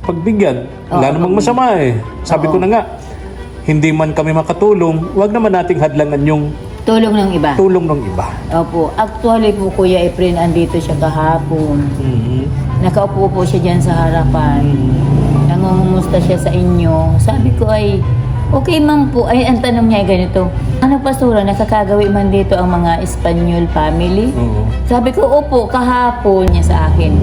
pagbigyan. Wala namang masama eh. Sabi ko na nga, hindi man kami makatulong, wag naman nating hadlangan yung Tulong ng iba. tulong ng iba. Opo. Actually po, Kuya Efren, andito siya kahapon. Nakaupo po siya dyan sa harapan. Nangungumusta siya sa inyo. Sabi ko ay, okay ma'am po. Ay, ang tanong niya ay ganito. Ano pastora, nakakagawi man dito ang mga Espanyol family? Sabi ko, opo, kahapon niya sa akin.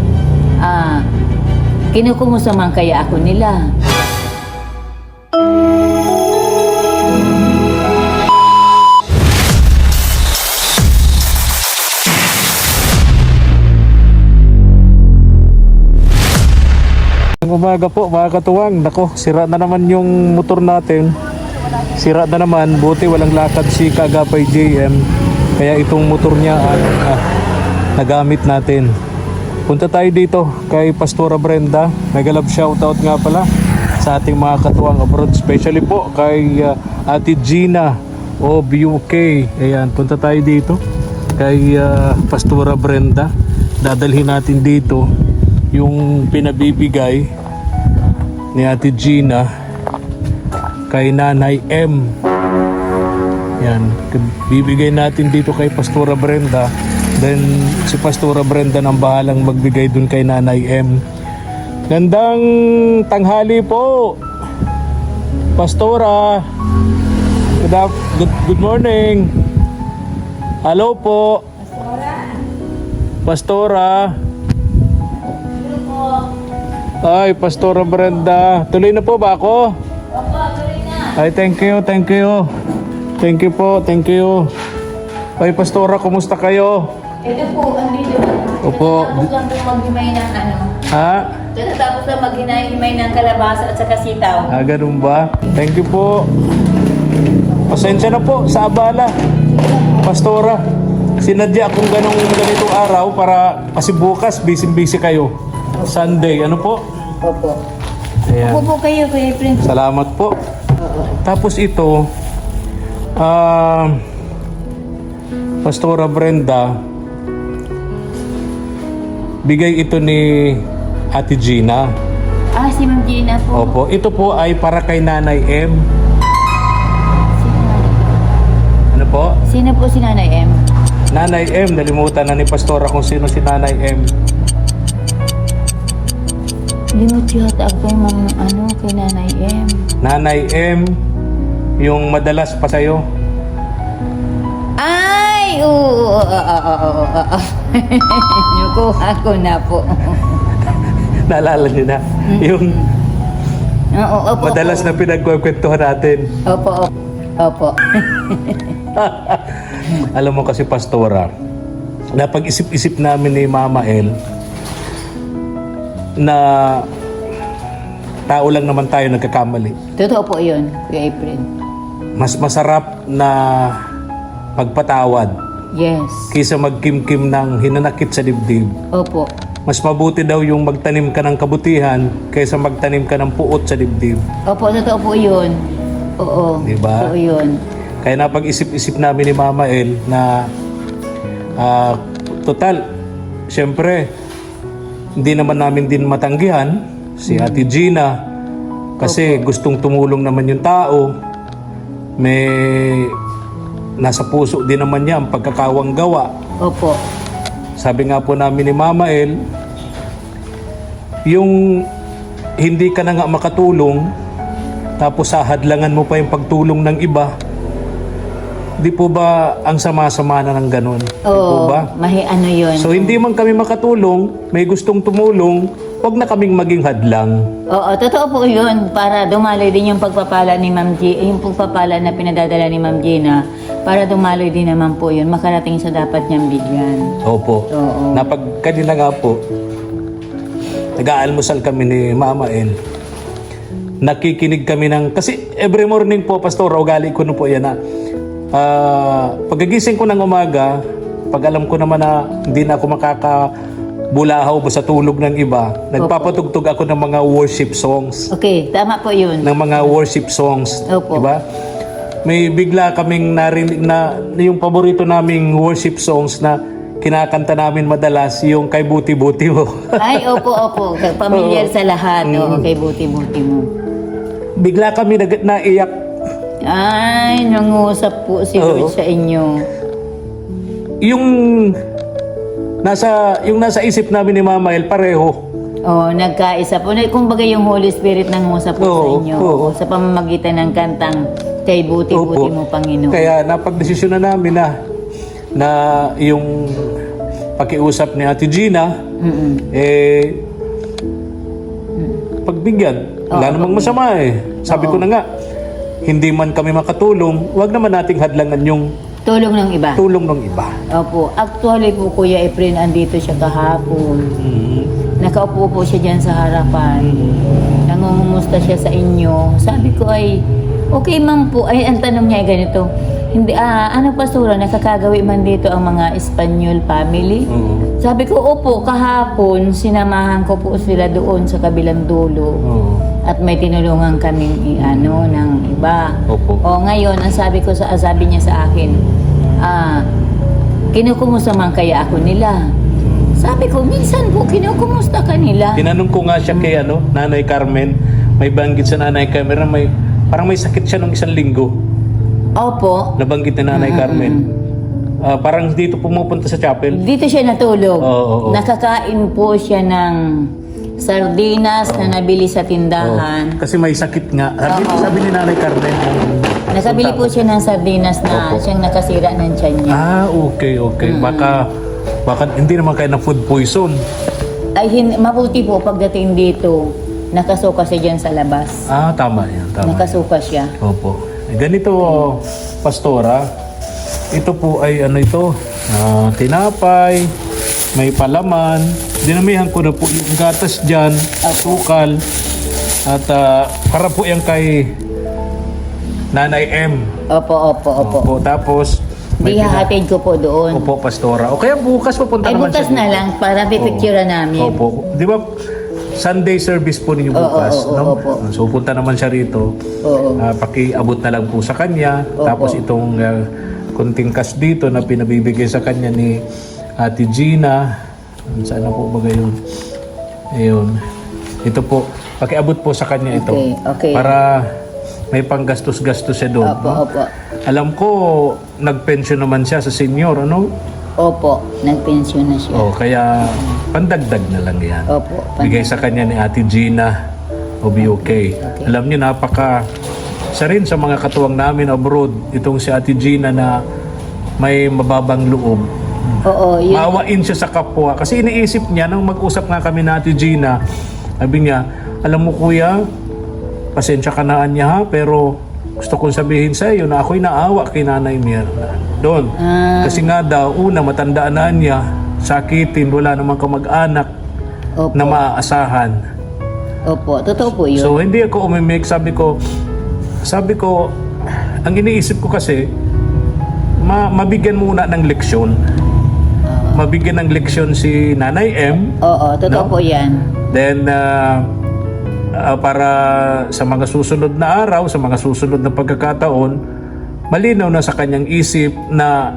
Kinukumusta man kaya ako nila. Umaga po mga katuwang. Nako, sira na naman yung motor natin. Sira na naman. Buti walang lakad si Kagapay JM. Kaya itong motor niya nagamit natin. Punta tayo dito kay Pastora Brenda. Mega love shoutout nga pala sa ating mga katuwang abroad. Especially po kay Ate Gina of UK. Ayan, punta tayo dito kay Pastora Brenda. Dadalhin natin dito yung pinabibigay ni Ate Gina kay Nanay M. Yan, bibigay natin dito kay Pastora Brenda. Then si Pastora Brenda nang bahalang magbigay dun kay Nanay M. Gandang tanghali po, Pastora. Good morning. Hello po, Pastora. Ay, Pastora Brenda. Tuloy na po ba ako? Opo, tuloy na. Ay, thank you. Thank you po, thank you. Ay, Pastora, kumusta kayo? Ito po, andito. Opo. Tapos lang po maghimay ng ano. Ha? Tapos lang maghimay ng kalabasa at saka sitaw. Ganun ba? Thank you po. Pasensya na po sa abala, Pastora. Sinadya akong ganitong araw para kasi bukas busy kayo. Sunday, ano po? Opo. Ayan. Opo po kayo, Kuya Efren. Salamat po. Oo. Tapos ito, Pastora Brenda, bigay ito ni Ate Gina. Si Ma'am Gina po. Opo, ito po ay para kay Nanay M. Ano po? Sino po si Nanay M? Nanay M, nalimutan na ni Pastora kung sino si Nanay M. Limot yata ako kay Nanay M. Nanay M, yung madalas pa sa'yo. Ay! Oo. Nakuha ko na po. Naalala niyo na? Yung Opo. madalas na pinagkukwentuhan natin. Opo. Alam mo kasi, Pastora, napag-isip-isip namin ni Mama El na tao lang naman tayo nagkakamali. Totoo po yun, Kuya Efren. Mas masarap na magpatawad Yes. kaysa magkimkim ng hinanakit sa dibdib. Opo. Mas mabuti daw yung magtanim ka ng kabutihan kaysa magtanim ka ng puot sa dibdib. Opo, totoo po yun. Oo. Diba? Totoo yun. Kaya napag-isip-isip namin ni Mama El na total, syempre, hindi naman namin din matanggihan si Ate Gina kasi gustong tumulong naman yung tao. May nasa puso din naman niya ang pagkakawang gawa. Opo. Sabi nga po namin ni Mama El, yung hindi ka na nga makatulong tapos sahadlangan mo pa yung pagtulong ng iba, di po ba ang sama-sama na ng ganun? Di po Oo. ba? Ano yun? So hindi man kami makatulong, may gustong tumulong, wag na kaming maging hadlang. Oo, totoo po yun. Para dumaloy din yung pagpapala ni Ma'am G, yung pagpapala na pinadadala ni Ma'am Gina, para dumaloy din naman po yun, makarating sa dapat niyang bigyan. Opo. Oo. Kanina nga po, nag-aalmusal kami ni Mama El. Nakikinig kami kasi every morning po, Pastor, ugali ko na po yan na, pagkagising ko ng umaga, pag alam ko naman na hindi na ako makakabulahaw sa tulog ng iba, nagpapatugtog ako ng mga worship songs. Okay, tama po yun. Ng mga worship songs. Opo. Diba? May bigla kaming narinig na yung paborito naming worship songs na kinakanta namin madalas yung kay buti-buti mo. Ay, opo. Pamilyar sa lahat. Oo, kay buti-buti mo. Bigla kami naiyak. Ay, nangusap po si Oo. Lord sa inyo. Yung nasa isip namin ni Mama El pareho. Oh, nagkaisa po. Kumbaga yung Holy Spirit nangusap po sa Oo, inyo. oo. Sa pamamagitan ng kantang kay buti-buti Opo. mo, Panginoon. Kaya napagdesisyon na namin na yung pakiusap ni Ate Gina, pagbigyan. Wala namang masama Sabi ko na nga, hindi man kami makatulong, wag naman nating hadlangan yung Tulong ng iba. tulong ng iba. Opo. Actually po, Kuya Efren, andito siya kahapon. Nakaupo po siya dyan sa harapan. Nangungumusta siya sa inyo. Sabi ko ay, okay ma'am po. Ay, ang tanong niya ay ganito. Hindi, ano pastora, nakakagawi man dito ang mga Espanyol family? Oo. Sabi ko, opo, kahapon, sinamahan ko po sila doon sa kabilang dulo. Oo. At may tinulungan kaming ng iba. Opo. O ngayon, ang sabi niya sa akin, kinukumusta man kaya ako nila. Sabi ko, minsan po, kinukumusta ka nila. Tinanong ko nga siya kay Nanay Carmen, may banggit sa Nanay Carmen, parang may sakit siya nung 1 linggo. Opo. Nabanggit ni Nanay Carmen. Parang dito pumupunta sa chapel. Dito siya natulog. Oo. Nakakain po siya ng sardinas na nabili sa tindahan. Kasi may sakit nga. Sabi ni Nanay Carmen. Nakabili po siya ng sardinas na Opo. siyang nakasira ng tiyan niya. Okay. Baka hindi naman kayo na food poison. Ay, mabuti po pagdating dito, nakasuka siya dyan sa labas. Tama yan. Tama. Nakasuka siya. Opo. Ganito, Pastora. Ito po ay tinapay, may palaman. Dinamihan ko na po yung gatas dyan, sukal. At para po yan kay Nanay M. Opo. Tapos, Di hahatid ko po doon. Opo, Pastora. O kaya bukas papunta Ay, naman bukas siya na dito. lang para pipicture namin. Opo. Di ba, Sunday service po ninyo bukas, no? opo. So, punta naman siya rito. Oo. Pakiabot na lang po sa kanya. Opo. Tapos itong kunting cash dito na pinabibigay sa kanya ni Ate Gina. Saan na po ba yun? Ayun. Ito po. Pakiabot po sa kanya ito. Okay. Para may panggastos-gastos siya doon. no? Opo. Alam ko, nag-pension naman siya sa senior, ano? Opo, nagpensyon na siya. Kaya pandagdag na lang yan. Opo. Bigay sa kanya ni Ate Gina o BOK. Alam niyo, isa rin sa mga katuwang namin abroad, itong si Ate Gina na may mababang loob. Oo, yun. Maawain siya sa kapwa. Kasi iniisip niya, nang mag-usap nga kami na Ate Gina, sabi niya, alam mo kuya, pasensya ka na niya ha, pero gusto kong sabihin sa iyo na ako'y naawa kay Nanay Mirna. Doon. Kasi nga daw, matandaan na niya, sakitin, wala namang kamag-anak Opo. na maaasahan. Opo, totoo po yun. So, hindi ako umimik. Sabi ko, ang iniisip ko kasi, mabigyan muna ng leksyon. Mabigyan ng leksyon si Nanay M. Oo, totoo po yan. Then, para sa mga susunod na araw, sa mga susunod na pagkakataon, malinaw na sa kanyang isip na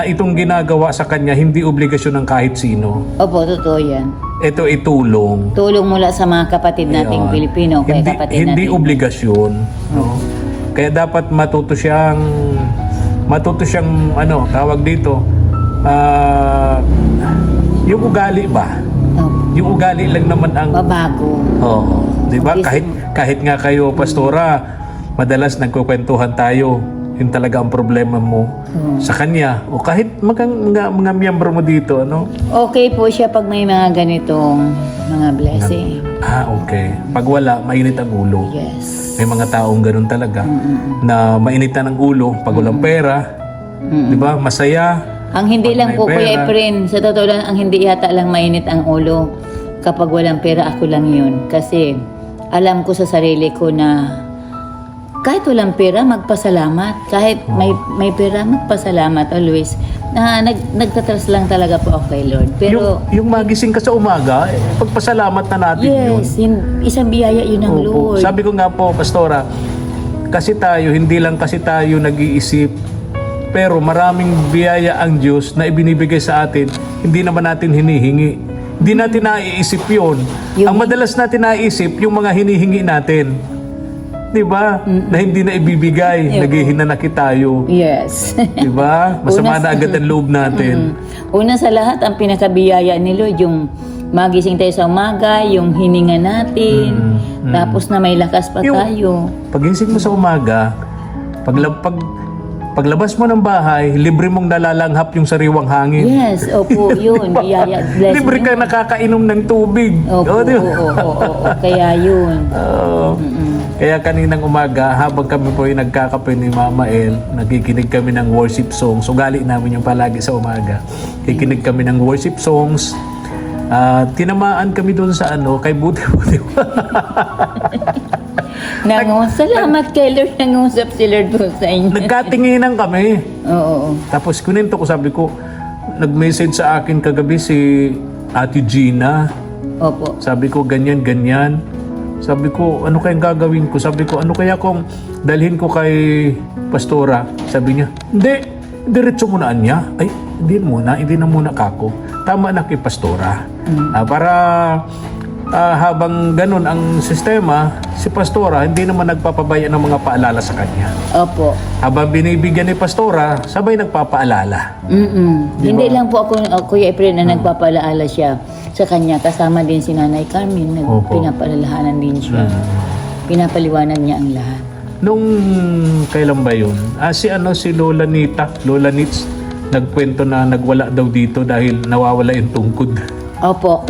itong ginagawa sa kanya hindi obligasyon ng kahit sino. Opo, totoo yan. Ito ay tulong. Tulong mula sa mga kapatid nating Ayan. Pilipino, kaya kapatid Hindi natin. obligasyon. No? Kaya dapat matuto siyang tawag dito, yung ugali ba? Opo. Yung ugali lang naman ang Babago. Oo. 'Di ba? Kasi- Kahit nga kayo, Pastora, madalas nagkukwentuhan tayo. Yun talaga ang problema mo sa kanya. O kahit mga miyembro mo dito, ano? Okay po siya pag may mga ganitong mga blessing. Okay. Pag wala, mainit ang ulo. Yes. May mga taong ganun talaga na mainitan ang ulo pag walang pera. 'Di ba? Masaya. Ang hindi Pag lang may po, Kuya pera. Efren, sa totoo lang, ang hindi yata lang mainit ang ulo. Kapag walang pera, ako lang yun. Kasi alam ko sa sarili ko na kahit walang pera, magpasalamat. Kahit may pera, magpasalamat always. Nagtatras lang talaga po ako kay Lord. Pero Yung magising ka sa umaga, pagpasalamat na natin yun. yes, isang biyaya yun ng Opo. Lord. Sabi ko nga po, Pastora, kasi tayo, hindi lang kasi tayo nag-iisip Pero maraming biyaya ang Diyos na ibinibigay sa atin, hindi naman natin hinihingi. Hindi natin naiisip yun. Ang madalas natin naiisip, yung mga hinihingi natin. Di ba? Na hindi na ibibigay. Naghihinanaki tayo. Yes. Di ba? Masama Una na agad ang loob natin. Una sa lahat, ang pinakabiyaya ni Lord, yung magising tayo sa umaga, yung hininga natin, tapos na may lakas pa tayo. Pagising mo sa umaga, paglabas mo ng bahay, libre mong nalalanghap yung sariwang hangin. Yes, opo, yun. Biyaya, blessing. Libre ka nakakainom ng tubig. Opo, di ba? oo, kaya yun. Oo. Kaya kaninang umaga, habang kami po ay nagkakape ni Mama El, nakikinig kami ng worship songs. Ugali namin yung palagi sa umaga. Kikinig kami ng worship songs. Tinamaan kami doon sa kay Buti-Buti. Salamat kay Lord, nangusap si Lord po sa inyo. Nagkatinginan kami. Oo. Tapos kunento ko, sabi ko, nag-message sa akin kagabi si Ate Gina. Opo. Sabi ko, ganyan. Sabi ko, ano kayang gagawin ko? Sabi ko, ano kaya kung dalhin ko kay Pastora? Sabi niya, hindi, diretso mo na niya. Ay, hindi na muna kako. Tama na kay Pastora. Para habang ganun ang sistema, si Pastora hindi naman nagpapabaya ng mga paalala sa kanya. Opo. Habang binibigyan ni Pastora, sabay nagpapaalala. Hindi lang po ako, Kuya Efren, na nagpapalaala siya sa kanya. Kasama din si Nanay Carmen, pinapalalahanan din siya. Pinapaliwanag niya ang lahat. Nung kailan ba yun? Si Lola Nits, nagkwento na nagwala daw dito dahil nawawala yung tungkod. Opo.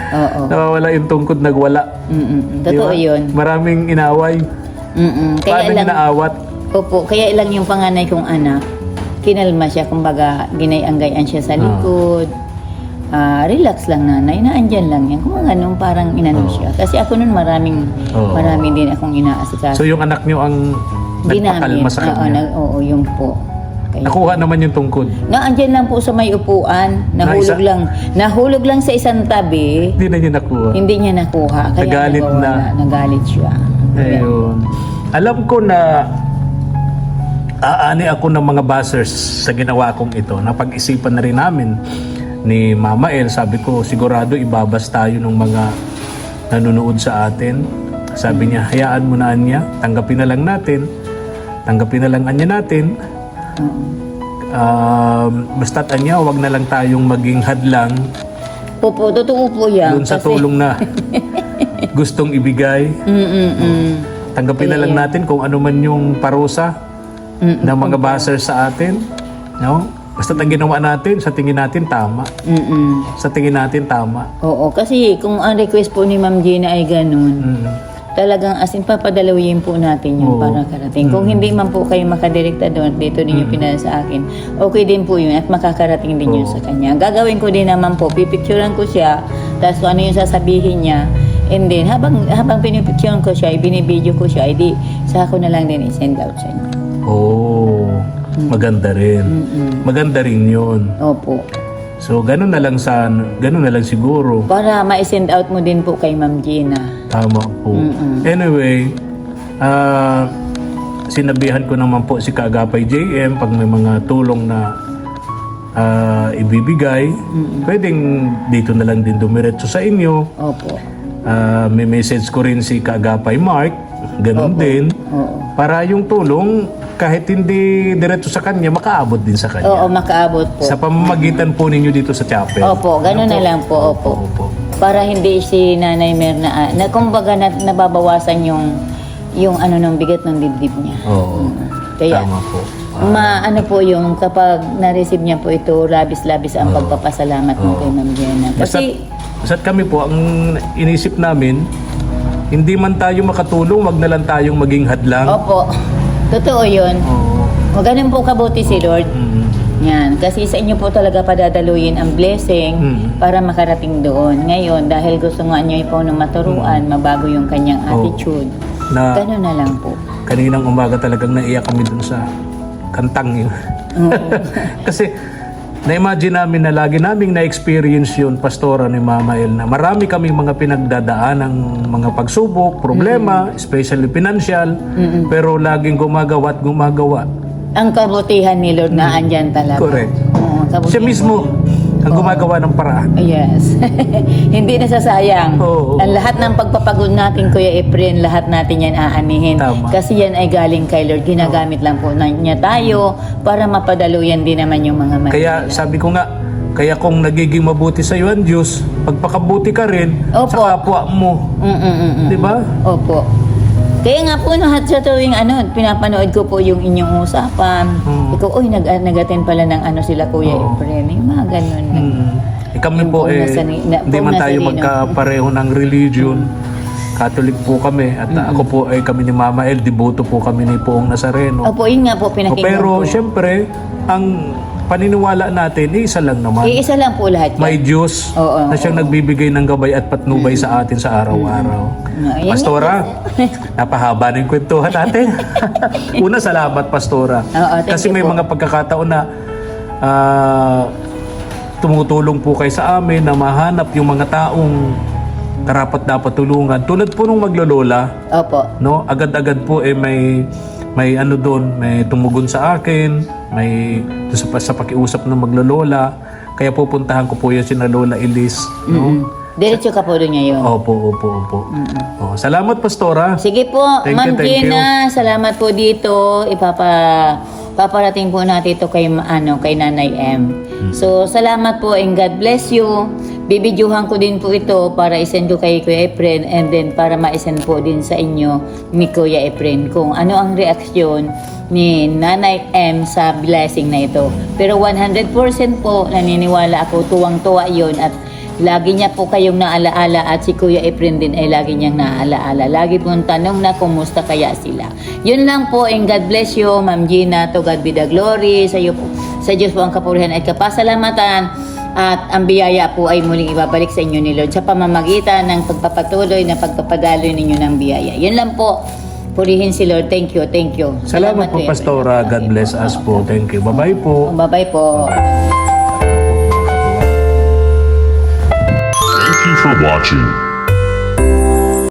Oo. Nawawala yung tungkod, nagwala. Totoo yun. Maraming inaway. Paano inaawat? Opo, kaya ilang yung panganay kong anak, kinalma siya, kumbaga ginay-anggayan siya sa likod. Relax lang nanay, naandyan lang yan. Kung ganun, parang inanon siya. Kasi ako nun maraming din akong inaasikaso. So yung anak niyo ang nagpakalma sa kanya? Oo, yun po. Kaya, Nakuha naman yung tungkod? naandyan lang po sa may upuan, nahulog lang sa isang tabi. Hindi na niya nakuha? Hindi niya nakuha. Kaya Nagalit na. Nagalit siya. Ayun. Alam ko na aani ako ng mga buzzers sa ginawa kong ito. Napag-isipan na rin namin ni Mama El. Sabi ko, sigurado ibabas tayo ng mga nanonood sa atin. Sabi niya, hayaan mo na Anya. Tanggapin na lang natin. Tanggapin na lang Anya natin. Basta't Anya, wag na lang tayong maging hadlang Opo, totoo po yan. doon sa tulong na gustong ibigay. Tanggapin na lang natin kung ano man yung parusa ng mga buzzers sa atin. No? Basta ang ginawa natin, sa tingin natin tama. Sa tingin natin tama. Oo, kasi kung ang request po ni Ma'am Gina ay ganun, talagang as in papadalawin po natin yung para karating. Kung hindi man po kayo makadirekta doon, dito ninyo pinala sa akin, okay din po yun at makakarating din yun sa kanya. Gagawin ko din naman po, pipicturean ko siya, tapos kung ano yung sasabihin niya, and then habang pinipicturean ko siya, binibideo ko siya, edi sa ako na lang din i-send out sa inyo. Maganda rin. Maganda rin yun. Opo. So, ganun na lang siguro. Para ma-send out mo din po kay Ma'am Gina. Tama po. Anyway, sinabihan ko naman po si Kaagapay JM pag may mga tulong na ibibigay, pwedeng dito na lang din dumiretso sa inyo. Opo. May message ko rin si Kaagapay Mark, ganun din. Para yung tulong, kahit hindi diretso sa kanya, makaabot din sa kanya. Oo, makaabot po. Sa pamamagitan po ninyo dito sa chapel. Opo, gano'n na lang po. Opo. Para hindi si Nanay Merna, kumbaga nababawasan yung ano ng bigat ng dibdib niya. Oo. Kaya, Tama po. ano po yung kapag na-receive niya po ito, labis-labis ang pagpapasalamat mo kay Ma'am Gina. Kasi, Basta't kami po, ang inisip namin, hindi man tayo makatulong, wag na lang tayong maging hadlang. opo, totoo yun. Ganun po kabuti si Lord. Yan, kasi sa inyo po talaga padadaluyin ang blessing para makarating doon. Ngayon, dahil gusto nga niyo po na maturuan, mabago yung kanyang attitude. Ganun na lang po. Kaninang umaga talagang naiyak kami dun sa kantang yun. Kasi na-imagine namin na lagi naming na-experience yun, Pastora ni Mama El, na marami kaming mga pinagdadaan ng mga pagsubok, problema, especially financial, pero laging gumagawa at gumagawa. ang kabutihan ni Lord na andyan talaga. Correct. Oo, kabutihan Siya mismo ang gumagawa ng paraan. Yes. Hindi nasasayang. Oo. Ang lahat ng pagpapagod natin, Kuya Efren, lahat natin yan aanihin. Tama. Kasi yan ay galing kay Lord. Ginagamit lang po niya tayo para mapadaluyan din naman yung mga Kaya Manila. sabi ko nga, kaya kung nagiging mabuti sa iyo ang Diyos, pagpakabuti ka rin Opo. sa kapwa mo. Di ba? Opo. Kaya nga po, sa tuwing pinapanood ko po yung inyong usapan. Ikaw, nag-attend pala ng sila Kuya Oo. Efren. Yung mga ganun. Kami Yung po pong nasa- hindi man pong tayo nasa magkapareho ng religion. Catholic po kami at ako po ay kami ni Mama El, devoto po kami ni Poong Nazareno. Opo, yun nga po, pinakinggan Pero ko. syempre, ang paniniwala natin, isa lang naman. Iisa lang po lahat yan. May Diyos Oo, na siyang nagbibigay ng gabay at patnubay sa atin sa araw-araw. Ayan Pastora, napahaba na yung kwentuhan natin. Una, salamat Pastora. Oo, thank Kasi you may po. mga pagkakataon na tumutulong po kayo sa amin na mahanap yung mga taong karapat dapat tulungan. Tulad po nung maglolola, Opo. no? Agad-agad po may doon, may tumugon sa akin, may doon sa pakiusap ng maglolola. Kaya pupuntahan ko po yan si na Lola Elis, no? Diretso ka po doon ngayon. Opo. Oh, salamat Pastora. Sige po, Thank Ma'am you, thank Gina, salamat po dito. Paparating po natin ito kay Nanay M. So, salamat po and God bless you. Bibidyohan ko din po ito para isend ko kay Kuya Efren and then para ma-isend po din sa inyo ni Kuya Efren kung ano ang reaksyon ni Nanay M sa blessing na ito. Pero 100% po naniniwala ako, tuwang-tuwa yon at lagi niya po kayong naalaala at si Kuya Efren din ay lagi niyang naalaala. Lagi pong tanong na kumusta kaya sila. Yun lang po and God bless you, Ma'am Gina. To God be the glory. Sa iyo po, sa Diyos po ang kapurihan at kapasalamatan. At ang biyaya po ay muling ibabalik sa inyo ni Lord sa pamamagitan ng pagpapatuloy na pagpapadaloy ninyo ng biyaya. Yun lang po. Purihin si Lord. Thank you. Salamat po Kuya Pastora. Efren. God bless us po. Thank you. Bye-bye po. Bye-bye po. Thank you for watching.